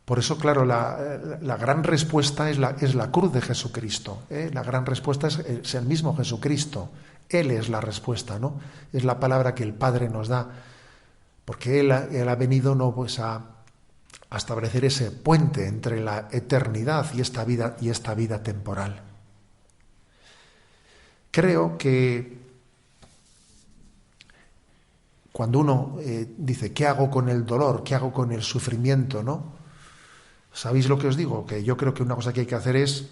Por eso, claro, la gran respuesta es la cruz de Jesucristo, ¿eh? La gran respuesta es el mismo Jesucristo. Él es la respuesta, ¿no? Es la palabra que el Padre nos da, porque Él ha venido, ¿no? Pues a establecer ese puente entre la eternidad y esta vida temporal. Creo que cuando uno dice, ¿qué hago con el dolor? ¿Qué hago con el sufrimiento? ¿No? ¿Sabéis lo que os digo? Que yo creo que una cosa que hay que hacer es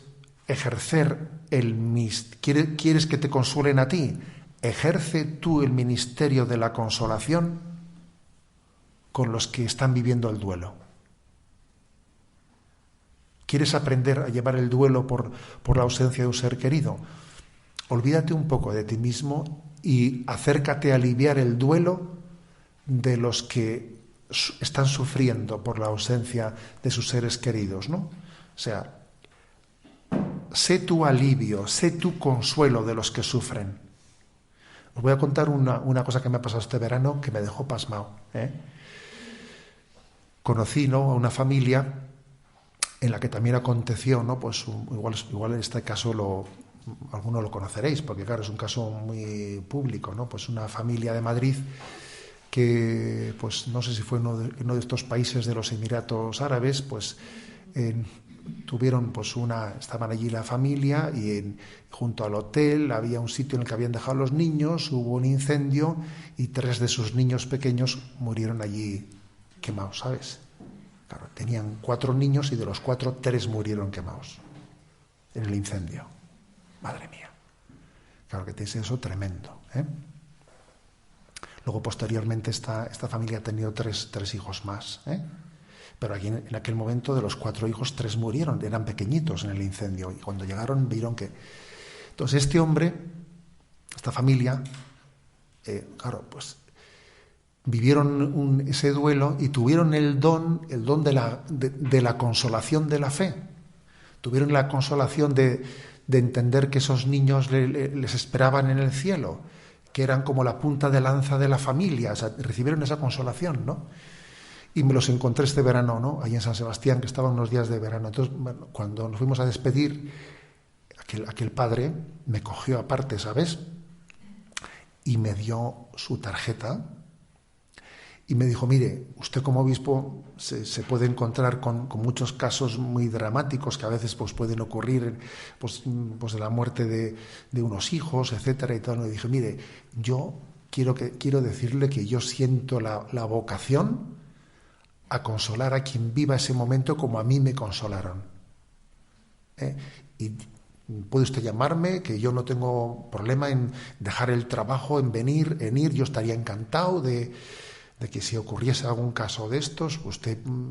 ejercer ¿Quieres que te consuelen a ti? Ejerce tú el ministerio de la consolación con los que están viviendo el duelo. ¿Quieres aprender a llevar el duelo por la ausencia de un ser querido? Olvídate un poco de ti mismo y acércate a aliviar el duelo de los que están sufriendo por la ausencia de sus seres queridos, ¿no? O sea, sé tu alivio, sé tu consuelo de los que sufren. Os voy a contar una cosa que me ha pasado este verano que me dejó pasmado, ¿eh? Conocí, ¿no?, a una familia en la que también aconteció, ¿no? Pues igual en este caso algunos lo conoceréis, porque claro, es un caso muy público, ¿no? Pues una familia de Madrid que, pues no sé si fue uno de estos países de los Emiratos Árabes, pues tuvieron, pues estaban allí la familia y junto al hotel había un sitio en el que habían dejado los niños, hubo un incendio y 3 de sus niños pequeños murieron allí quemados, ¿sabes? Claro, tenían 4 niños y de los 4, 3 murieron quemados en el incendio. Madre mía. Claro que es eso tremendo, ¿eh? Luego, posteriormente, esta familia ha tenido 3 hijos más, ¿eh? Pero aquí, en aquel momento, de los 4 hijos, 3 murieron, eran pequeñitos en el incendio. Y cuando llegaron, vieron que... Entonces, este hombre, esta familia, claro, pues vivieron ese duelo y tuvieron el don de la consolación de la fe. Tuvieron la consolación de entender que esos niños les esperaban en el cielo, que eran como la punta de lanza de la familia, o sea, recibieron esa consolación, ¿no? Y me los encontré este verano, ¿no? Ahí en San Sebastián, que estaban unos días de verano. Entonces, bueno, cuando nos fuimos a despedir, aquel padre me cogió aparte, ¿sabes? Y me dio su tarjeta y me dijo, mire, usted como obispo se puede encontrar con muchos casos muy dramáticos que a veces pues pueden ocurrir, pues de la muerte de unos hijos, etcétera y tal. Y dije, mire, yo quiero decirle que yo siento la vocación a consolar a quien viva ese momento como a mí me consolaron. Y puede usted llamarme, que yo no tengo problema en dejar el trabajo, en ir, yo estaría encantado de que si ocurriese algún caso de estos,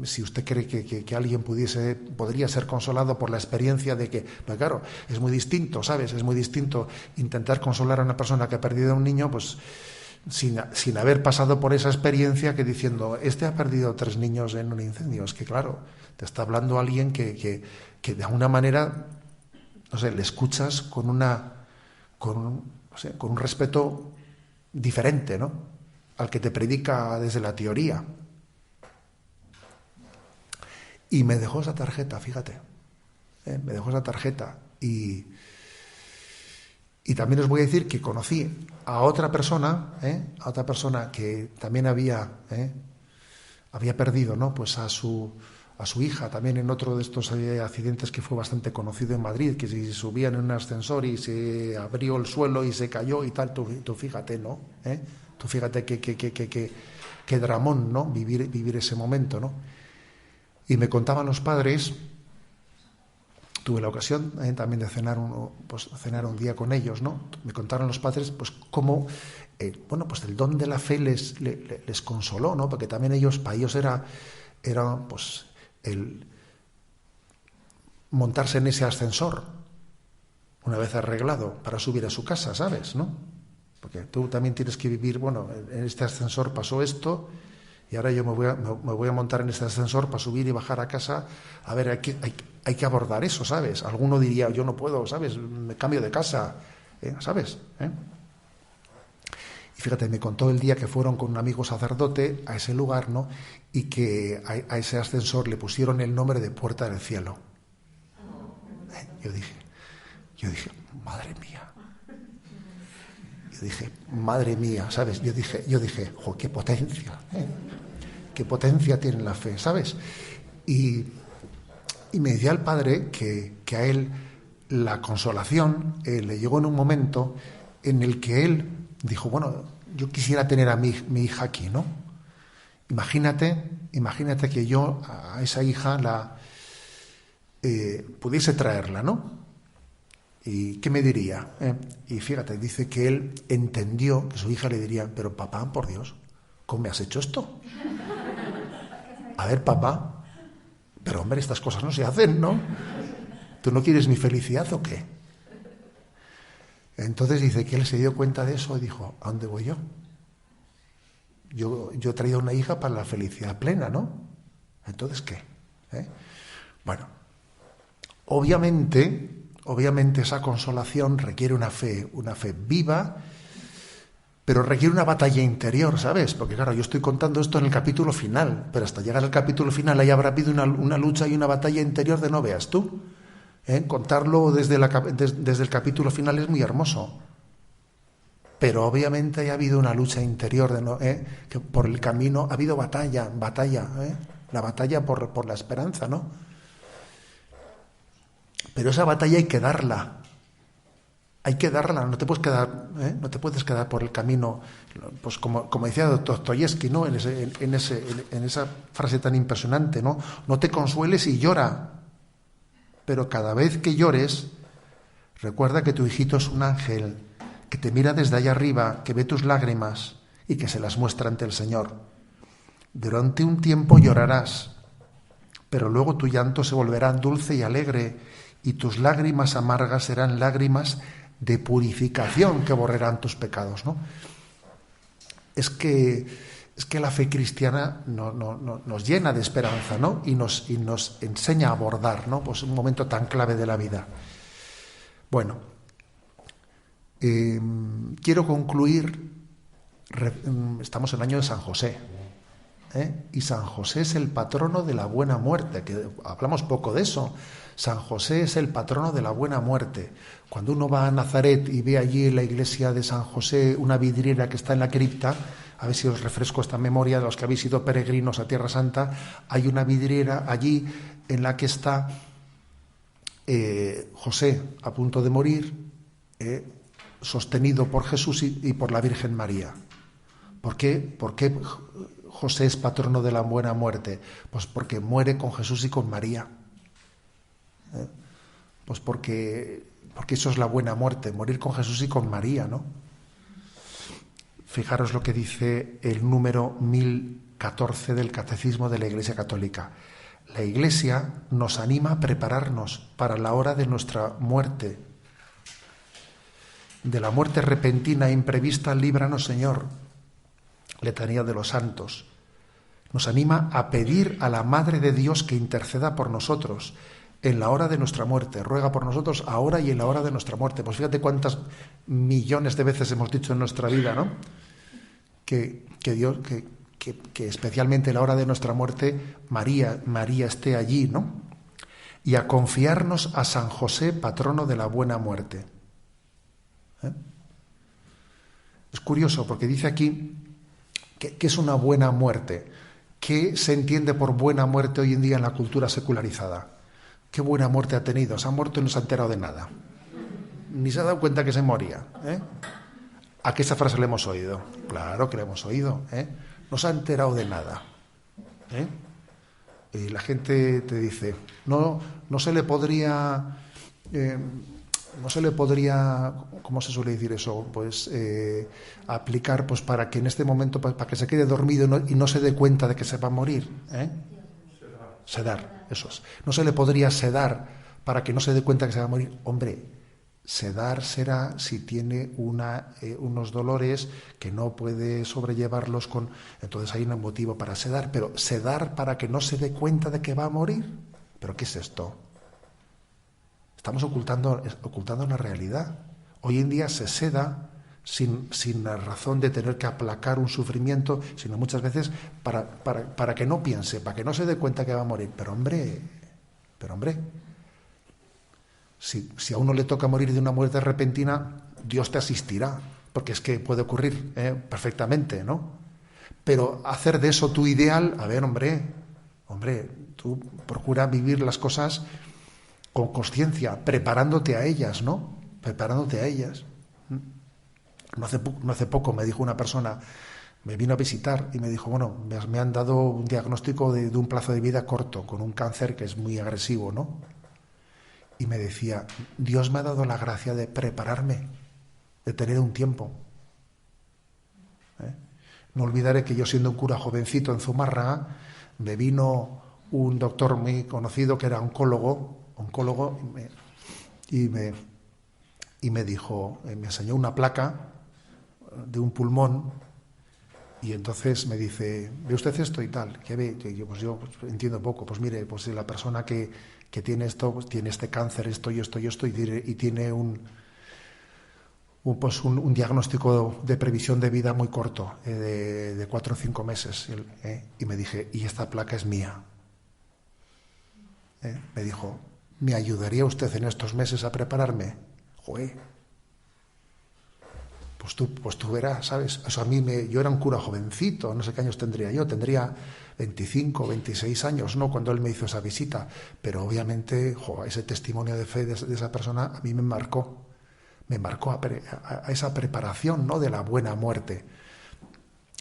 si usted cree que alguien podría ser consolado por la experiencia de que, pues claro, es muy distinto, ¿sabes? Es muy distinto intentar consolar a una persona que ha perdido a un niño, pues sin haber pasado por esa experiencia, que diciendo, ha perdido 3 niños en un incendio. Es que claro, te está hablando alguien que de alguna manera, no sé, le escuchas con un respeto diferente, ¿no?, al que te predica desde la teoría. Y me dejó esa tarjeta, fíjate. Me dejó esa tarjeta. Y también os voy a decir que conocí a otra persona que también había perdido, ¿no?, pues a su hija, también en otro de estos accidentes que fue bastante conocido en Madrid, que si subían en un ascensor y se abrió el suelo y se cayó y tal. Tú fíjate, ¿no? Tú fíjate qué dramón, ¿no?, vivir ese momento, ¿no? Y me contaban los padres, tuve la ocasión también de cenar un día con ellos, ¿no? Me contaron los padres, pues cómo, pues el don de la fe les consoló, ¿no? Porque también para ellos era pues el montarse en ese ascensor una vez arreglado para subir a su casa, ¿sabes?, ¿no? Porque tú también tienes que vivir, en este ascensor pasó esto y ahora yo me voy a montar en este ascensor para subir y bajar a casa. A ver, hay que abordar eso, ¿sabes? Alguno diría, yo no puedo, ¿sabes? Me cambio de casa, ¿sabes? Y fíjate, me contó el día que fueron con un amigo sacerdote a ese lugar, ¿no? Y que a ese ascensor le pusieron el nombre de Puerta del Cielo. Yo dije, madre mía. Yo dije, madre mía, ¿sabes? Yo dije, jo, qué potencia, qué potencia tiene la fe, ¿sabes? Y me decía el padre que a él la consolación le llegó en un momento en el que él dijo, bueno, yo quisiera tener a mi hija aquí, ¿no? Imagínate que yo a esa hija pudiese traerla, ¿no? ¿Y qué me diría? Y fíjate, dice que él entendió que su hija le diría, pero papá, por Dios, ¿cómo me has hecho esto? A ver, papá, pero hombre, estas cosas no se hacen, ¿no? ¿Tú no quieres mi felicidad o qué? Entonces dice que él se dio cuenta de eso y dijo, ¿a dónde voy yo? Yo he traído una hija para la felicidad plena, ¿no? Entonces, ¿qué? Bueno, obviamente esa consolación requiere una fe viva, pero requiere una batalla interior, ¿sabes? Porque claro, yo estoy contando esto en el capítulo final, pero hasta llegar al capítulo final ahí habrá habido una lucha y una batalla interior de no veas tú. Contarlo desde el capítulo final es muy hermoso, pero obviamente ha habido una lucha interior que por el camino ha habido batalla, la batalla por la esperanza, ¿no? Pero esa batalla hay que darla, no te puedes quedar por el camino, pues como decía Dostoyevsky, ¿no? En esa frase tan impresionante, ¿no? No te consueles y llora, pero cada vez que llores, recuerda que tu hijito es un ángel, que te mira desde allá arriba, que ve tus lágrimas y que se las muestra ante el Señor. Durante un tiempo llorarás, pero luego tu llanto se volverá dulce y alegre, y tus lágrimas amargas serán lágrimas de purificación que borrarán tus pecados, ¿no? Es que la fe cristiana nos llena de esperanza, ¿no? Y nos enseña a abordar, ¿no? Pues un momento tan clave de la vida. Bueno, quiero concluir. Estamos en el año de San José, y San José es el patrono de la buena muerte, que hablamos poco de eso. San José es el patrono de la buena muerte. Cuando uno va a Nazaret y ve allí en la iglesia de San José una vidriera que está en la cripta, a ver si os refresco esta memoria de los que habéis sido peregrinos a Tierra Santa, hay una vidriera allí en la que está José a punto de morir, sostenido por Jesús y por la Virgen María. ¿Por qué José es patrono de la buena muerte? Pues porque muere con Jesús y con María. Pues porque porque eso es la buena muerte, morir con Jesús y con María, ¿no? Fijaros lo que dice el número 1014 del Catecismo de la Iglesia Católica. La Iglesia nos anima a prepararnos para la hora de nuestra muerte. De la muerte repentina e imprevista, líbranos, Señor. Letanía de los santos. Nos anima a pedir a la Madre de Dios que interceda por nosotros en la hora de nuestra muerte. Ruega por nosotros ahora y en la hora de nuestra muerte. Pues fíjate cuántas millones de veces hemos dicho en nuestra vida, ¿no? Que Dios, que especialmente en la hora de nuestra muerte María esté allí, ¿no? Y a confiarnos a San José, patrono de la buena muerte. Es curioso porque dice aquí que es una buena muerte. ¿Qué se entiende por buena muerte hoy en día en la cultura secularizada? ¿Qué buena muerte ha tenido? Se ha muerto y no se ha enterado de nada. Ni se ha dado cuenta que se moría. ¿A qué esa frase le hemos oído? Claro que le hemos oído. No se ha enterado de nada. Y la gente te dice, no se le podría... ¿cómo se suele decir eso? Pues aplicar, pues para que en este momento, para que se quede dormido y no se dé cuenta de que se va a morir. Sedar, eso es. No se le podría sedar para que no se dé cuenta que se va a morir. Hombre, sedar será si tiene unos dolores que no puede sobrellevarlos con... Entonces hay un motivo para sedar, pero sedar para que no se dé cuenta de que va a morir. ¿Pero qué es esto? Estamos ocultando la realidad. Hoy en día se seda sin la razón de tener que aplacar un sufrimiento, sino muchas veces para que no piense, para que no se dé cuenta que va a morir. Pero hombre, si a uno le toca morir de una muerte repentina, Dios te asistirá, porque es que puede ocurrir perfectamente, ¿no? Pero hacer de eso tu ideal, a ver, hombre, tú procura vivir las cosas con consciencia, preparándote a ellas, ¿no? Preparándote a ellas. No hace poco me dijo una persona, me vino a visitar y me dijo, bueno, me han dado un diagnóstico de un plazo de vida corto, con un cáncer que es muy agresivo, ¿no? Y me decía, Dios me ha dado la gracia de prepararme, de tener un tiempo. No olvidaré que yo, siendo un cura jovencito en Zumárraga, me vino un doctor muy conocido que era oncólogo y me dijo, me enseñó una placa de un pulmón y entonces me dice, ¿ve usted esto y tal? ¿Qué ve? Y yo entiendo poco. Pues mire, pues la persona que tiene esto, pues tiene este cáncer, esto y tiene un diagnóstico de previsión de vida muy corto, de 4 o 5 meses. Y me dije, y esta placa es mía. Me dijo, ¿me ayudaría usted en estos meses a prepararme? Joder. Pues tú verás, ¿sabes? Eso yo era un cura jovencito, no sé qué años tendría yo, tendría 25, 26 años, ¿no? Cuando él me hizo esa visita. Pero obviamente, ese testimonio de fe de esa persona a mí me marcó a esa preparación, ¿no? De la buena muerte.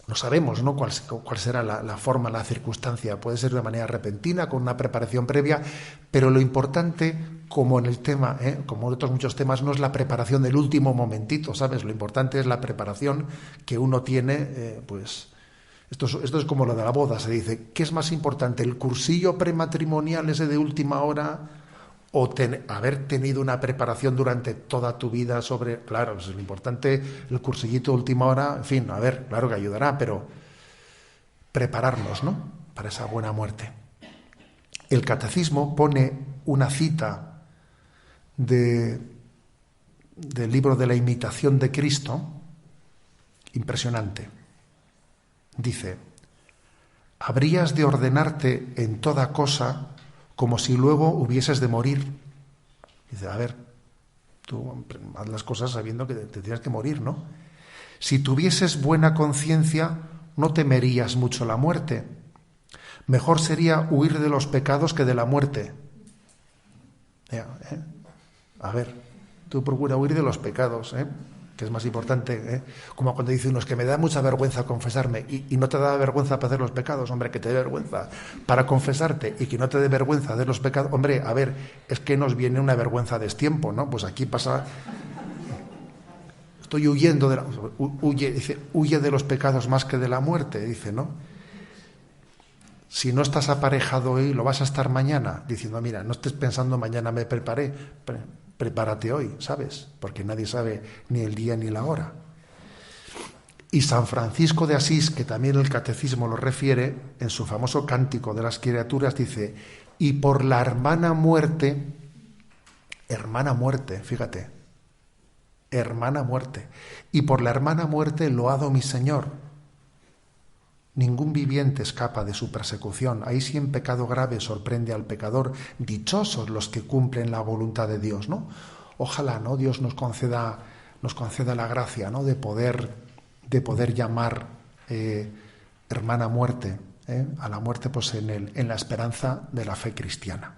No sabemos, ¿no?, cuál será la forma, la circunstancia. Puede ser de manera repentina, con una preparación previa, pero lo importante, como en el tema, como en otros muchos temas, no es la preparación del último momentito, ¿sabes? Lo importante es la preparación que uno tiene, pues... Esto es como lo de la boda, se dice, ¿qué es más importante, el cursillo prematrimonial ese de última hora o haber tenido una preparación durante toda tu vida sobre... Claro, pues es lo importante, el cursillito de última hora, en fin, a ver, claro que ayudará, pero prepararnos, ¿no?, para esa buena muerte. El Catecismo pone una cita del libro de la imitación de Cristo, impresionante. Dice, habrías de ordenarte en toda cosa como si luego hubieses de morir. Dice, a ver, tú haz las cosas sabiendo que te tienes que morir, ¿no? Si tuvieses buena conciencia, no temerías mucho la muerte. Mejor sería huir de los pecados que de la muerte. A ver, tú procura huir de los pecados, que es más importante, ¿eh? Como cuando dice uno, es que me da mucha vergüenza confesarme, y no te da vergüenza para hacer los pecados, hombre, que te dé vergüenza para confesarte y que no te dé vergüenza hacer los pecados, hombre, a ver, es que nos viene una vergüenza de destiempo, ¿no? Pues aquí pasa, estoy huyendo huye de los pecados más que de la muerte, dice, ¿no? Si no estás aparejado hoy, lo vas a estar mañana, diciendo, mira, no estés pensando mañana me preparé, prepárate hoy, ¿sabes? Porque nadie sabe ni el día ni la hora. Y San Francisco de Asís, que también el catecismo lo refiere, en su famoso Cántico de las Criaturas, dice, y por la hermana muerte, fíjate, hermana muerte, y por la hermana muerte loado mi Señor. Ningún viviente escapa de su persecución. Ahí sí en pecado grave sorprende al pecador. Dichosos los que cumplen la voluntad de Dios, ¿no? Ojalá, ¿no? Dios nos conceda la gracia, ¿no? De poder llamar hermana muerte, a la muerte, pues en la esperanza de la fe cristiana.